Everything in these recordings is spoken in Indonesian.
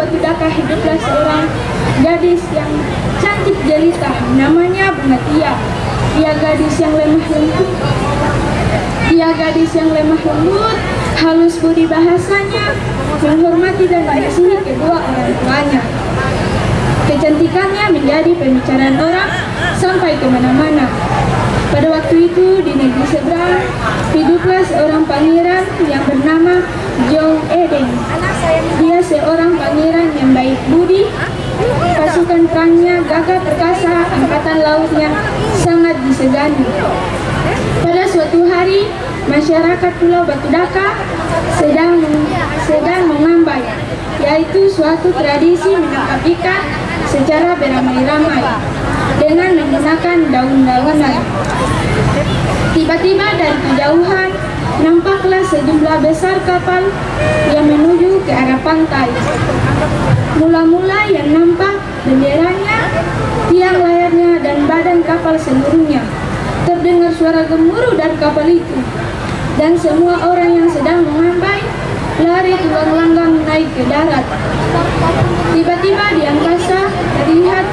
Batudaka hiduplah seorang gadis yang cantik jelita, namanya Bunga Tia. Ia gadis yang lemah lembut, halus budi bahasanya, menghormati dan mengasihi kedua orang tuanya. Kecantikannya menjadi pembicaraan orang sampai kemana-mana. Pada waktu itu di negeri seberang hiduplah seorang pangeran yang bernama Jong Edeng. Dia seorang pangeran yang baik budi, pasukan perangnya gagah perkasa, angkatan lautnya sangat disegani. Pada suatu hari masyarakat Pulau Batudaka sedang mengambai, yaitu suatu tradisi menangkap ikan secara beramai-ramai dengan menggunakan daun-daunan. Tiba-tiba dari kejauhan nampaklah sejumlah besar kapal yang menuju ke arah pantai. Mula-mula yang nampak benderanya, tiang layarnya, dan badan kapal seluruhnya. Terdengar suara gemuruh dari kapal itu, dan semua orang yang sedang mengambai lari tulang langgang naik ke darat. Tiba-tiba di angkasa terlihat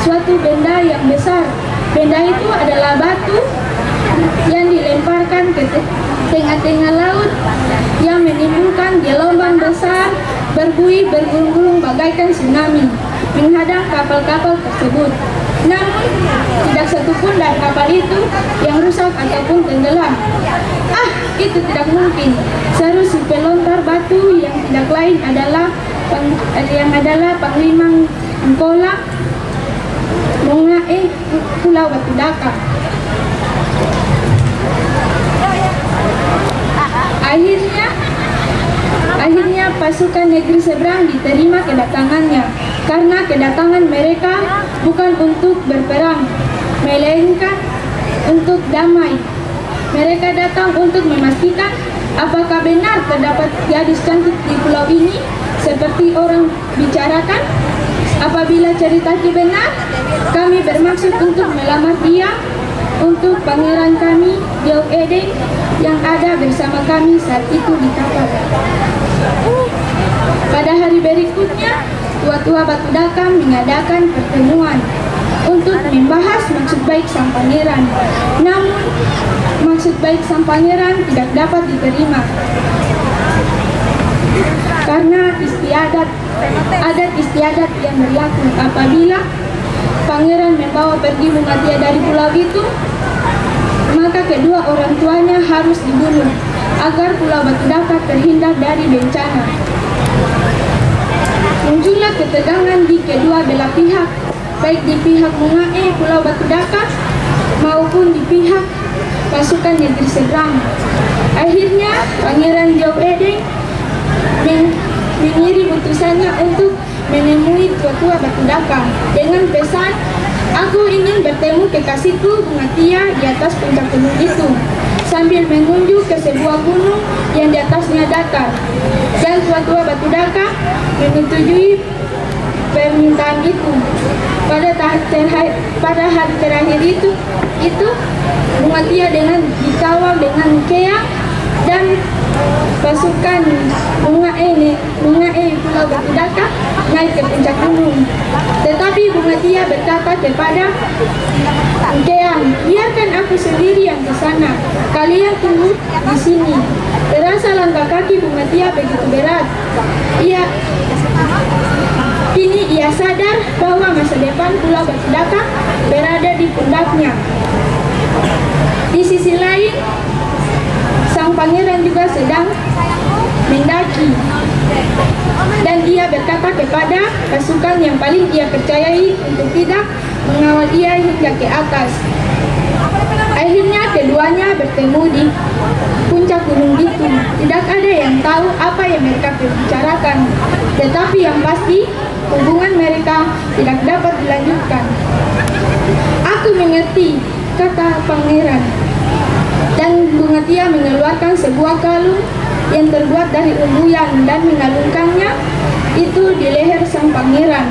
suatu benda yang besar. Benda itu adalah batu yang dilemparkan ke tengah-tengah laut yang menimbulkan gelombang besar berbuih bergulung-gulung bagaikan tsunami menghadang kapal-kapal tersebut. Namun tidak satupun dari kapal itu yang rusak ataupun tenggelam. Itu tidak mungkin, seru si pelontar batu yang tidak lain adalah Panglima Angkola Mongae Pulau Batudaka. Akhirnya pasukan negeri seberang diterima kedatangannya, karena kedatangan mereka bukan untuk berperang, melainkan untuk damai. Mereka datang untuk memastikan apakah benar terdapat gadis cantik di pulau ini seperti orang bicarakan. Apabila cerita itu benar, kami bermaksud untuk melamar dia untuk pangeran kami, Jong Edeng, yang ada bersama kami saat itu di kapal. Pada hari berikutnya, tua-tua Batudaka mengadakan pertemuan untuk membahas maksud baik sang pangeran. Namun, maksud baik sang pangeran tidak dapat diterima karena adat istiadat yang berlaku. Apabila pangeran membawa pergi Bunga Tia dari pulau itu, maka kedua orang tuanya harus dibunuh agar Pulau Batudaka terhindar dari bencana. Muncullah ketegangan di kedua belah pihak, baik di pihak Mongae Pulau Batudaka maupun di pihak pasukan negeri seberang. Akhirnya Pangeran Jong Edeng mengirim utusannya untuk menemui tua-tua Batudaka dengan pesan, "Aku ingin bertemu kekasihku Bunga Tia di atas puncak gunung itu," sambil menunjuk ke sebuah gunung yang di atasnya datar. Dan tua-tua Batudaka menyetujui permintaan itu. Pada hari terakhir itu Bunga Tia dengan dikawal dengan keang dan pasukan Mongae Pulau Batudaka naik ke puncak gunung. Tetapi Bunga Tia berkata kepada keang, "Biarkan aku sendiri yang ke sana. Kalian tunggu di sini." Terasa langkah kaki Bunga Tia begitu berat. Kini ia sadar bahwa masa depan Pulau Batudaka berada di pundaknya. Di sisi lain, sang pangeran juga sedang mendaki, dan ia berkata kepada pasukan yang paling ia percayai untuk tidak mengawal ia hingga ke atas. Akhirnya keduanya bertemu di puncak gunung itu. Tidak ada yang tahu apa yang mereka bicarakan, tetapi yang pasti hubungan mereka tidak dapat dilanjutkan. "Aku mengerti," kata pangeran. Dan Bunga Tia mengeluarkan sebuah kalung yang terbuat dari umbuyan dan mengalungkannya itu di leher sang pangeran.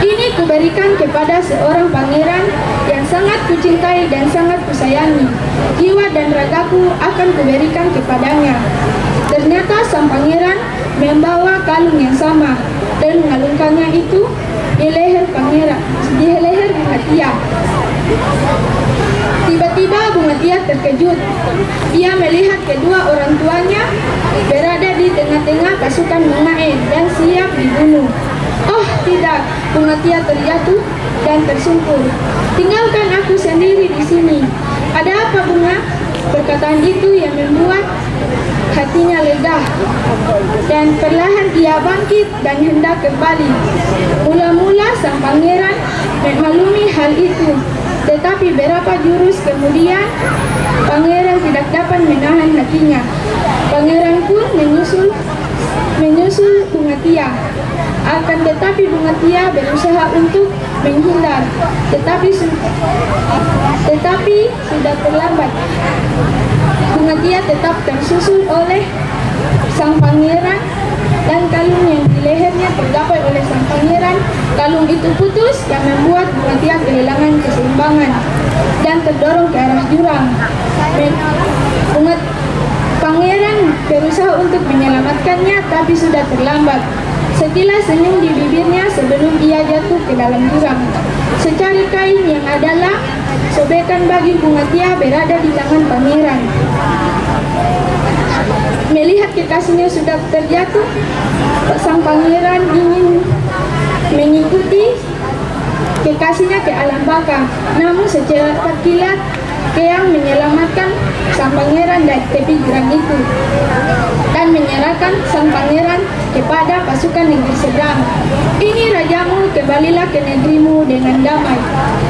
"Ini kuberikan kepada seorang pangeran yang sangat kucintai dan sangat kusayangi. Jiwa dan ragaku akan kuberikan kepadanya." Ternyata sang pangeran membawa kalung yang sama dan mengalungkannya itu di leher pangeran, di leher Bunga Tia. Tiba-tiba Bunga Tia terkejut. Ia melihat kedua orang tuanya berada di tengah-tengah pasukan Mengaen dan siap dibunuh. Oh tidak, Bunga Tia terjatuh dan tersungkur. Tinggalkan aku sendiri di sini. Ada apa, Bunga? Perkataan itu yang membuat hatinya lega. Dan perlahan ia bangkit dan hendak kembali. Mula-mula sang pangeran memaklumi hal itu. Tetapi berapa jurus kemudian, pangeran tidak dapat menahan hatinya. Pangeran pun menyusul Bunga Tia. Akan tetapi Bunga Tia berusaha untuk menghindar, tetapi sudah terlambat. Bunga Tia tetap tersusul oleh sang pangeran dan kalung yang di lehernya tergapai oleh sang pangeran. Kalung itu putus yang membuat Bunga Tia kehilangan keseimbangan dan terdorong ke arah jurang. Pangeran berusaha untuk menyelamatkannya, tapi sudah terlambat. Sekilas senyum di bibirnya sebelum ia jatuh ke dalam jurang. Secari kain yang adalah sobekan bagi Bunga Tia berada di tangan pangeran. Melihat kekasihnya sudah terjatuh, sang pangeran ingin mengikuti kekasihnya ke alam baka. Namun secara kilat Keang menyelamatkan sang pangeran dari tepi jurang itu dan menyerahkan sang pangeran kepada pasukan negeri seberang. Ini rajamu, kembalilah ke negerimu dengan damai.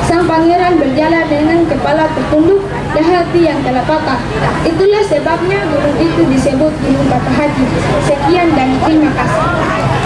Sang pangeran berjalan dengan kepala tertunduk dan hati yang telah patah. Itulah sebabnya gunung itu disebut Gunung Patah Hati. Sekian dan terima kasih.